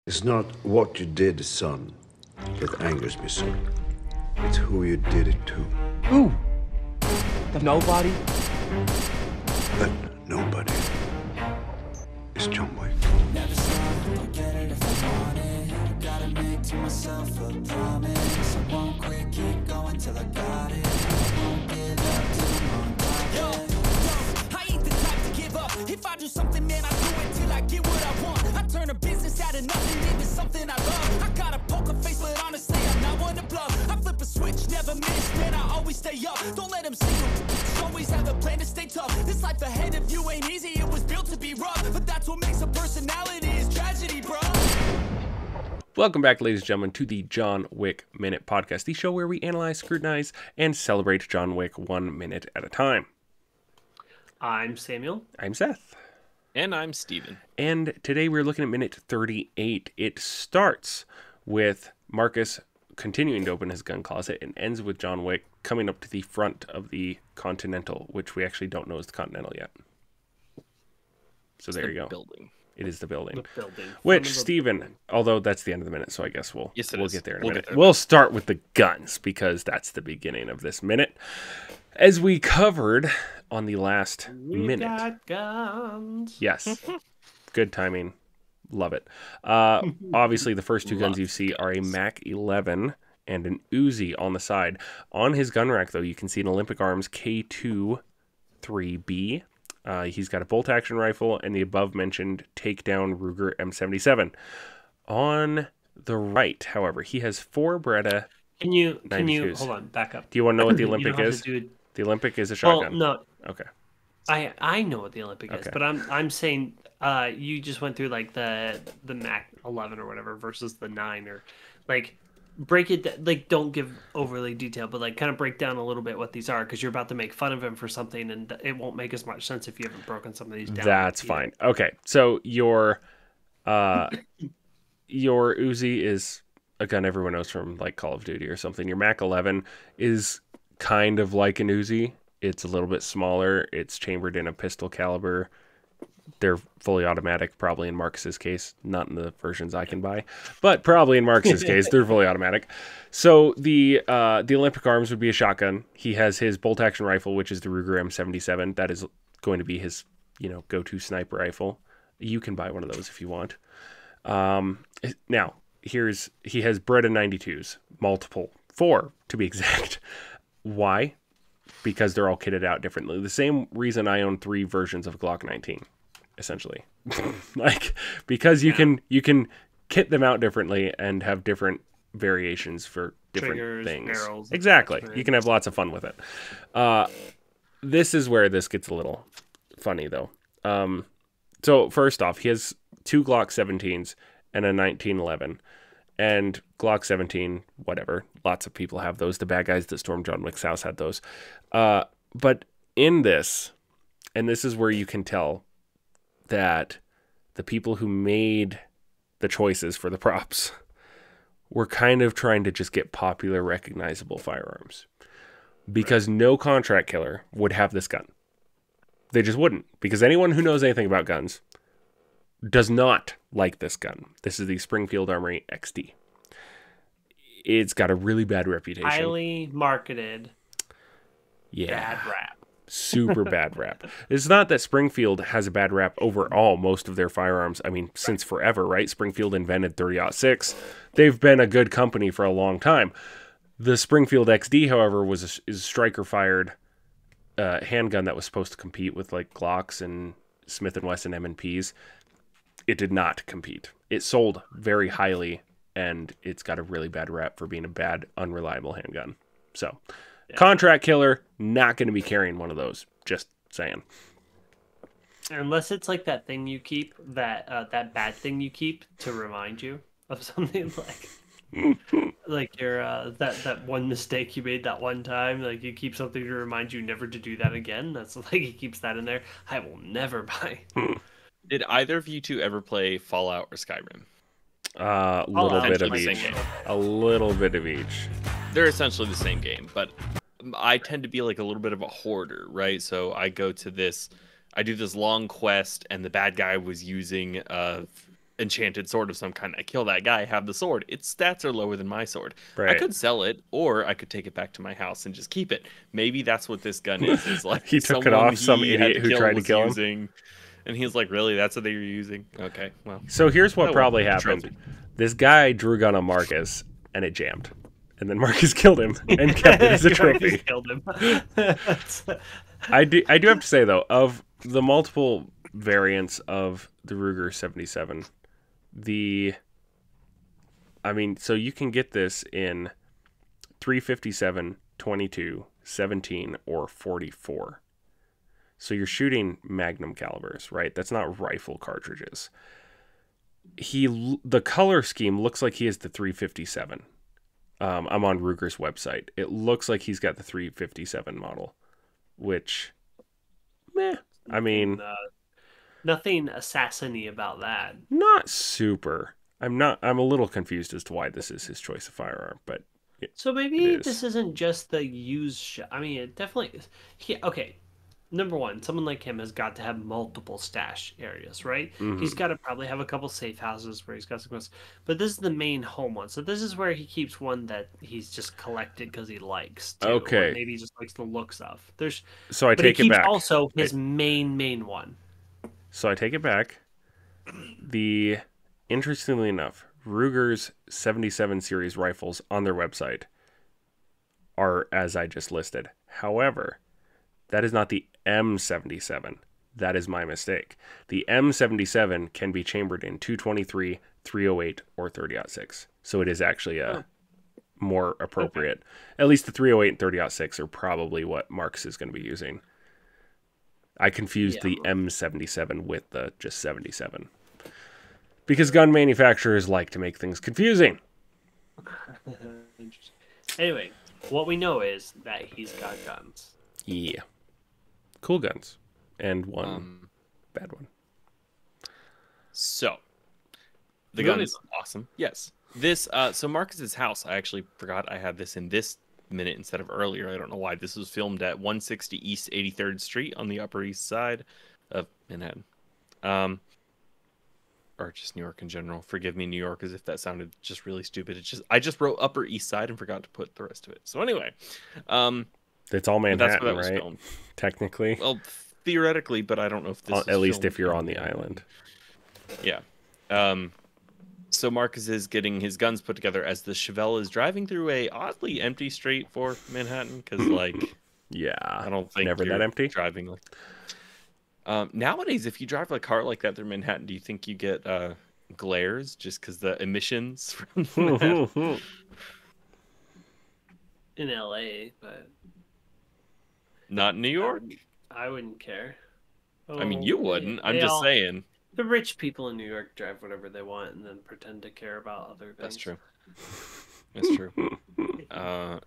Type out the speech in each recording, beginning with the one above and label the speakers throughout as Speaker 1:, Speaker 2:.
Speaker 1: It's not what you did, son, that angers me, son. It's who you did it to.
Speaker 2: Who? The nobody?
Speaker 1: That nobody is John Wick.
Speaker 3: Never stop, I'll get it if I want it. Gotta make to myself a promise. I won't quit, keep going till I got it. I won't give up till I'm on top. Yo, I ain't the type to give up. If I do something, man, I do it till I get what I want. I turn a business out of nothing into something I love. I got a poker face, but honestly, I'm not one to bluff. I flip a switch, never miss, man, I always stay up. Don't let them see you. Always have a plan to stay tough. This life ahead of you ain't easy, it was built to be rough. But that's what makes a personality is tragedy, bro.
Speaker 4: Welcome back, ladies and gentlemen, to the John Wick Minute Podcast, the show where we analyze, scrutinize, and celebrate John Wick 1 minute at a time.
Speaker 5: I'm Samuel.
Speaker 4: I'm Seth.
Speaker 6: And I'm Steven.
Speaker 4: And today we're looking at minute 38. It starts with Marcus continuing to open his gun closet and ends with John Wick coming up to the front of the Continental, which we actually don't know is the Continental yet. So there you go.
Speaker 6: Building.
Speaker 4: It is the building.
Speaker 5: The building.
Speaker 4: Which, Steven, although that's the end of the minute, so I guess we'll get there in a minute.
Speaker 6: Get there.
Speaker 4: We'll start with the guns, because that's the beginning of this minute. As we covered on the last minute.
Speaker 5: Got guns.
Speaker 4: Yes. Good timing. Love it. Obviously, the first two guns you see are a Mac 11 and an Uzi on the side. On his gun rack, though, you can see an Olympic Arms K2 3B. He's got a bolt-action rifle and the above-mentioned takedown Ruger M77. On the right, however, he has four Beretta.
Speaker 5: Can you
Speaker 4: 92s.
Speaker 5: hold on, back up.
Speaker 4: Do you want to know what the
Speaker 5: You
Speaker 4: Olympic
Speaker 5: don't have
Speaker 4: is?
Speaker 5: to do-
Speaker 4: The Olympic is a
Speaker 5: Well,
Speaker 4: shotgun.
Speaker 5: no,
Speaker 4: Okay.
Speaker 5: I know what the Olympic is,
Speaker 4: Okay.
Speaker 5: but I'm saying you just went through like the Mac 11 or whatever versus the 9 or like break it like don't give overly detail, but like kind of break down a little bit what these are because you're about to make fun of him for something and it won't make as much sense if you haven't broken some of these down.
Speaker 4: That's fine. Okay, so your Uzi is a gun everyone knows from like Call of Duty or something. Your Mac 11 is kind of like an Uzi. It's a little bit smaller. It's chambered in a pistol caliber. They're fully automatic, probably in Marcus's case, not in the versions I can buy, but probably in Marcus's case, they're fully automatic. So the Olympic Arms would be a shotgun. He has his bolt-action rifle, which is the Ruger M77. That is going to be his, go-to sniper rifle. You can buy one of those if you want. Now, he has Beretta 92s, multiple, 4 to be exact. Why? Because they're all kitted out differently. The same reason I own 3 versions of Glock 19, essentially. Because you can kit them out differently and have different variations for different
Speaker 5: Triggers,
Speaker 4: things.
Speaker 5: barrels,
Speaker 4: Exactly.
Speaker 5: attachments.
Speaker 4: You can have lots of fun with it. This is where this gets a little funny, though. So first off, he has 2 Glock 17s and a 1911. And Glock 17, whatever. Lots of people have those. The bad guys that stormed John Wick's house had those. But in this, and this is where you can tell that the people who made the choices for the props were kind of trying to just get popular, recognizable firearms. Because no contract killer would have this gun. They just wouldn't. Because anyone who knows anything about guns does not like this gun. This is the Springfield Armory XD. It's got a really bad reputation.
Speaker 5: Highly marketed.
Speaker 4: Yeah.
Speaker 5: Bad rap.
Speaker 4: Super bad rap. It's not that Springfield has a bad rap overall. Most of their firearms, I mean, since forever, right? Springfield invented 30-06. They've been a good company for a long time. The Springfield XD, however, is a striker-fired handgun that was supposed to compete with like Glocks and Smith & Wesson M&Ps. It did not compete. It sold very highly, and it's got a really bad rep for being a bad, unreliable handgun. So, contract killer, not going to be carrying one of those. Just saying.
Speaker 5: Unless it's like that thing you keep, that bad thing you keep to remind you of something like your that one mistake you made that one time. Like you keep something to remind you never to do that again. That's like he keeps that in there. I will never buy.
Speaker 6: Did either of you two ever play Fallout or Skyrim?
Speaker 4: A little bit of
Speaker 6: Essentially
Speaker 4: each.
Speaker 6: the same game.
Speaker 4: A little bit of each.
Speaker 6: They're essentially the same game, but I tend to be like a little bit of a hoarder, right? So I do this long quest, and the bad guy was using enchanted sword of some kind. I kill that guy, have the sword. Its stats are lower than my sword. I
Speaker 4: Right.
Speaker 6: could sell it, or I could take it back to my house and just keep it. Maybe that's what this gun is. Is like
Speaker 4: He took it
Speaker 6: someone
Speaker 4: off some
Speaker 6: he had
Speaker 4: idiot who tried to
Speaker 6: was
Speaker 4: kill him.
Speaker 6: using, and he was like, "Really? That's what they were using?" Okay, well.
Speaker 4: So here's what
Speaker 6: Oh, well,
Speaker 4: probably
Speaker 6: it's a
Speaker 4: happened.
Speaker 6: trophy.
Speaker 4: This guy drew a gun on Marcus, and it jammed. And then Marcus killed him and kept it as a trophy.
Speaker 5: Killed him.
Speaker 4: I do have to say, though, of the multiple variants of the Ruger 77, so you can get this in 357, 22, 17, or 44. So you're shooting magnum calibers, right? That's not rifle cartridges. The color scheme looks like he has the 357. I'm on Ruger's website. It looks like he's got the 357 model, which, I mean,
Speaker 5: nothing assassin-y about that.
Speaker 4: not super. I'm a little confused as to why this is his choice of firearm, but
Speaker 5: So maybe
Speaker 4: is.
Speaker 5: this isn't just the used shot. I mean, it definitely is. Okay, number one, someone like him has got to have multiple stash areas, right?
Speaker 4: Mm-hmm.
Speaker 5: He's got to probably have a couple safe houses where he's got some guns. But this is the main home one. So this is where he keeps one that he's just collected because he likes to.
Speaker 4: Okay.
Speaker 5: Or maybe he just likes the looks of.
Speaker 4: So I
Speaker 5: But he
Speaker 4: take it
Speaker 5: keeps
Speaker 4: back.
Speaker 5: also his main one.
Speaker 4: So I take it back. Interestingly enough, Ruger's 77 series rifles on their website are as I just listed. However, that is not the M77. That is my mistake. The M77 can be chambered in 223, 308, or 30-06. So it is actually more appropriate. At least the 308 and 30-06 are probably what Marcus is going to be using. I confused the M77 with the just 77. Because gun manufacturers like to make things confusing.
Speaker 5: Anyway, what we know is that he's got guns.
Speaker 4: Yeah. Cool guns. And one bad one.
Speaker 6: So, the
Speaker 5: Moving
Speaker 6: gun is awesome. Yes. This, so Marcus's house, I actually forgot I had this in this minute instead of earlier. I don't know why. This was filmed at 160 East 83rd Street on the Upper East Side of Manhattan. Or just New York in general. Forgive me, New York, as if that sounded just really stupid. I just wrote Upper East Side and forgot to put the rest of it. So anyway,
Speaker 4: it's all Manhattan,
Speaker 6: that's where that was
Speaker 4: right?
Speaker 6: filmed.
Speaker 4: Technically.
Speaker 6: Well, theoretically, but I don't know if this was
Speaker 4: At least
Speaker 6: filmed
Speaker 4: if you're
Speaker 6: in
Speaker 4: on the island.
Speaker 6: Yeah. So Marcus is getting his guns put together as the Chevelle is driving through a oddly empty street for Manhattan, because
Speaker 4: Yeah.
Speaker 6: I don't think
Speaker 4: never
Speaker 6: you're
Speaker 4: that empty.
Speaker 6: driving like. Nowadays, if you drive a car like that through Manhattan, do you think you get glares just because the emissions from Manhattan?
Speaker 5: In LA, but
Speaker 6: Not in New York?
Speaker 5: I wouldn't care.
Speaker 6: I mean, you wouldn't. I'm
Speaker 5: They
Speaker 6: just
Speaker 5: all-
Speaker 6: saying.
Speaker 5: The rich people in New York drive whatever they want and then pretend to care about other things.
Speaker 6: That's true. That's true.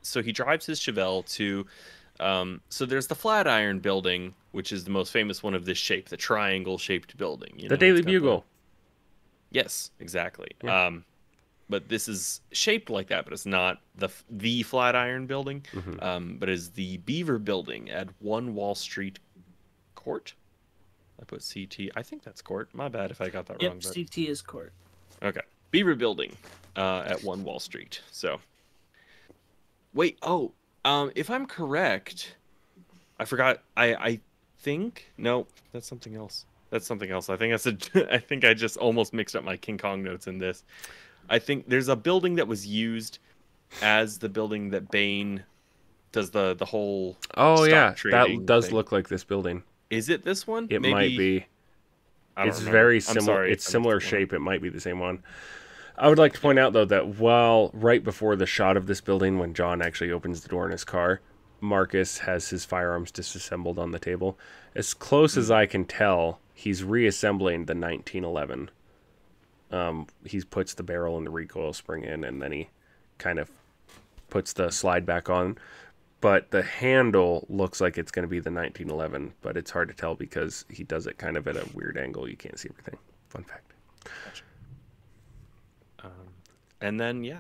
Speaker 6: So he drives his Chevelle to. So there's the Flatiron Building, which is the most famous one of this shape, the triangle-shaped building.
Speaker 4: The Daily Bugle.
Speaker 6: Yes, exactly.
Speaker 4: Yeah.
Speaker 6: But this is shaped like that, but it's not the Flatiron Building,
Speaker 4: Mm-hmm.
Speaker 6: but is the Beaver Building at 1 Wall Street Court. I put CT. I think that's court. My bad if I got that wrong.
Speaker 5: Yep,
Speaker 6: But...
Speaker 5: CT is court.
Speaker 6: Okay. Beaver Building at 1 Wall Street. So. Wait, if I'm correct, I forgot. I think no, that's something else. That's something else. I think I think I just almost mixed up my King Kong notes in this. I think there's a building that was used as the building that Bane does the whole.
Speaker 4: Oh
Speaker 6: stock
Speaker 4: yeah, that
Speaker 6: trading
Speaker 4: does
Speaker 6: thing.
Speaker 4: look like this building.
Speaker 6: Is it this one?
Speaker 4: It
Speaker 6: Maybe...
Speaker 4: might be.
Speaker 6: I don't
Speaker 4: It's
Speaker 6: remember.
Speaker 4: very
Speaker 6: I'm
Speaker 4: similar.
Speaker 6: sorry
Speaker 4: It's
Speaker 6: if I
Speaker 4: similar
Speaker 6: mixed it up.
Speaker 4: shape. It might be the same one. I would like to point out though that while right before the shot of this building, when John actually opens the door in his car, Marcus has his firearms disassembled on the table. As close as I can tell, he's reassembling the 1911. He puts the barrel and the recoil spring in, and then he kind of puts the slide back on. But the handle looks like it's going to be the 1911, but it's hard to tell because he does it kind of at a weird angle. You can't see everything. Fun fact.
Speaker 6: And then, yeah,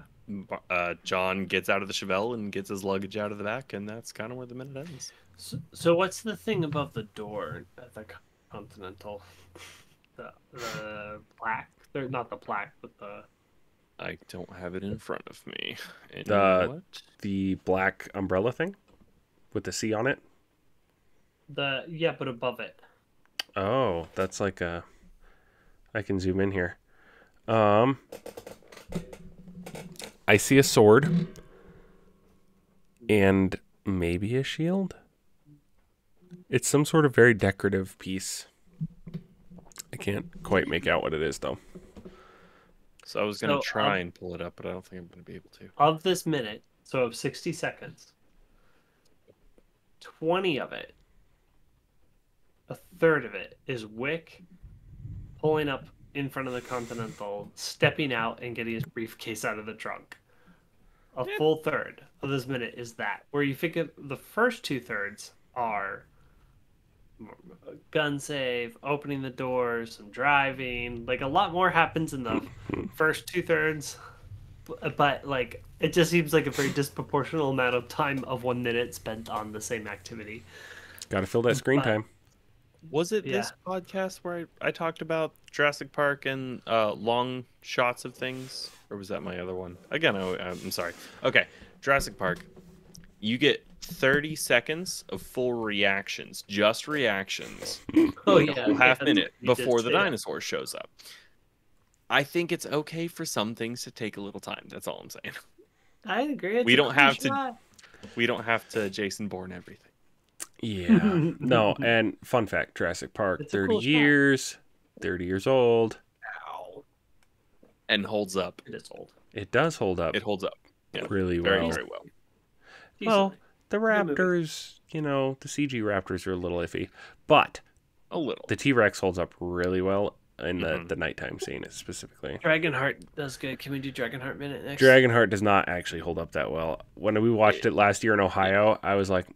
Speaker 6: John gets out of the Chevelle and gets his luggage out of the back, and that's kind of where the minute ends.
Speaker 5: So what's the thing above the door at the Continental? The plaque They're not the plaque, but the.
Speaker 6: I don't have it in front of me. And
Speaker 4: The black umbrella thing with the C on it.
Speaker 5: But above it.
Speaker 4: Oh, that's like a. I can zoom in here. I see a sword and maybe a shield. It's some sort of very decorative piece. I can't quite make out what it is though.
Speaker 6: So I was going to try and pull it up, but I don't think I'm going to be able to.
Speaker 5: Of this minute, so of 60 seconds, 20 of it, a third of it is Wick pulling up in front of the Continental, stepping out and getting his briefcase out of the trunk. A full third of this minute is that. Where you think of the first 2/3 are gun save, opening the doors, some driving. Like a lot more happens in the first 2/3, but like it just seems like a very disproportional amount of time of 1 minute spent on the same activity.
Speaker 4: Got to fill that screen time.
Speaker 6: Was it this podcast where I talked about Jurassic Park and long shots of things, or was that my other one? Again, I'm sorry. Okay, Jurassic Park. You get 30 seconds of full reactions, just reactions.
Speaker 5: Oh
Speaker 6: like
Speaker 5: yeah,
Speaker 6: a whole half minute
Speaker 5: you
Speaker 6: before
Speaker 5: did
Speaker 6: the
Speaker 5: say that.
Speaker 6: dinosaur shows up. I think it's okay for some things to take a little time. That's all I'm saying.
Speaker 5: I agree.
Speaker 6: We don't have to Jason Bourne everything.
Speaker 4: Yeah. No, and fun fact, Jurassic Park,
Speaker 5: It's a
Speaker 4: 30
Speaker 5: cool shot.
Speaker 4: years, 30 years old.
Speaker 6: And holds up.
Speaker 5: It is old.
Speaker 4: It does hold up
Speaker 6: It holds up. Yeah,
Speaker 4: really
Speaker 6: very,
Speaker 4: well.
Speaker 6: very well.
Speaker 4: Well,
Speaker 5: Decently.
Speaker 4: the
Speaker 5: movie.
Speaker 4: Raptors, the CG Raptors are a little iffy, but
Speaker 6: A little.
Speaker 4: the T-Rex holds up really well in the nighttime scene specifically.
Speaker 5: Dragonheart does good. Can we do Dragonheart minute next?
Speaker 4: Dragonheart does not actually hold up that well. When we watched it last year in Ohio, I was like,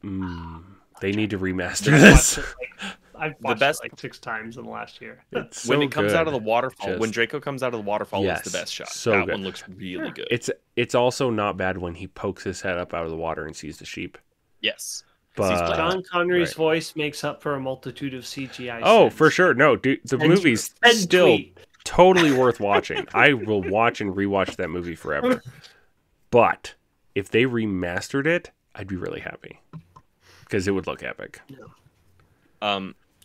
Speaker 4: they need to remaster this.
Speaker 5: I've watched it like 6 times in the last year.
Speaker 4: It's
Speaker 6: When
Speaker 4: so
Speaker 6: it comes out of the
Speaker 4: good.
Speaker 6: waterfall, when
Speaker 4: Just-
Speaker 6: Draco comes out of the waterfall,
Speaker 4: Yes,
Speaker 6: is the best shot.
Speaker 4: so
Speaker 6: that
Speaker 4: good.
Speaker 6: one looks really good.
Speaker 4: It's also not bad when he pokes his head up out of the water and sees the sheep.
Speaker 6: Yes. 'Cause he's
Speaker 4: But
Speaker 5: John Connery's
Speaker 4: right.
Speaker 5: voice makes up for a multitude of CGI.
Speaker 4: Oh,
Speaker 5: sins.
Speaker 4: for sure. No, dude, the
Speaker 5: And-
Speaker 4: movie's
Speaker 5: and
Speaker 4: still
Speaker 5: tweet.
Speaker 4: totally worth watching. I will watch and rewatch that movie forever. But if they remastered it, I'd be really happy because it would look epic.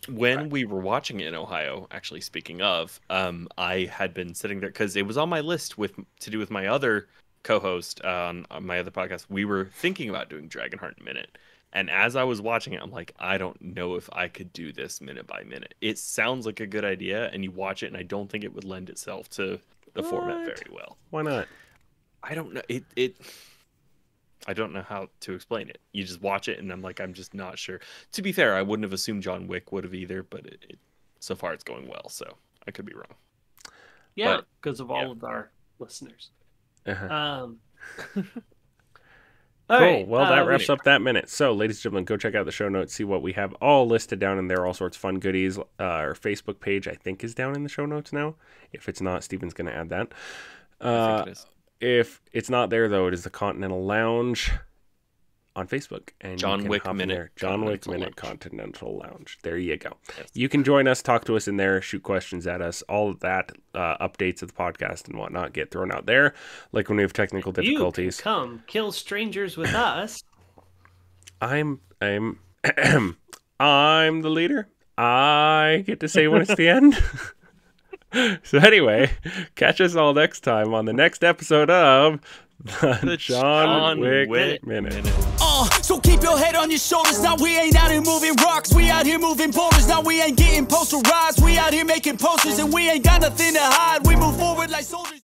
Speaker 6: When we were watching it in Ohio, actually speaking of, I had been sitting there because it was on my list to do with my other co-host on my other podcast. We were thinking about doing Dragonheart Minute. And as I was watching it, I'm like, I don't know if I could do this minute by minute. It sounds like a good idea, and you watch it, and I don't think it would lend itself to the format very well.
Speaker 4: Why not?
Speaker 6: I don't know. I don't know how to explain it. You just watch it, and I'm like, I'm just not sure. To be fair, I wouldn't have assumed John Wick would have either, but so far it's going well, so I could be wrong.
Speaker 5: Yeah,
Speaker 6: But-
Speaker 5: because of all of our listeners.
Speaker 4: Uh-huh.
Speaker 5: All
Speaker 4: Cool.
Speaker 5: right,
Speaker 4: Well, that wraps up that minute. So, ladies and gentlemen, go check out the show notes, see what we have all listed down in there, all sorts of fun goodies. Our Facebook page, I think, is down in the show notes now. If it's not, Steven's going to add that.
Speaker 6: I think it is.
Speaker 4: If it's not there, though, it is the Continental Lounge on Facebook. And
Speaker 6: John
Speaker 4: you can
Speaker 6: Wick
Speaker 4: hop in
Speaker 6: Minute
Speaker 4: there. John Wick
Speaker 6: Continental
Speaker 4: Minute
Speaker 6: Lounge.
Speaker 4: Continental Lounge. There you go.
Speaker 6: Yes.
Speaker 4: You can join us, talk to us in there, shoot questions at us. All of that, updates of the podcast and whatnot get thrown out there. Like when we have technical difficulties.
Speaker 5: You can come kill strangers with us.
Speaker 4: I'm I'm the leader. I get to say when it's the end. So anyway, catch us all next time on the next episode of the John Wick Minute.
Speaker 7: So keep your head on your shoulders. Now we ain't out here moving rocks. We out here moving boulders. Now we ain't getting posterized. We out here making posters and we ain't got nothing to hide. We move forward like soldiers.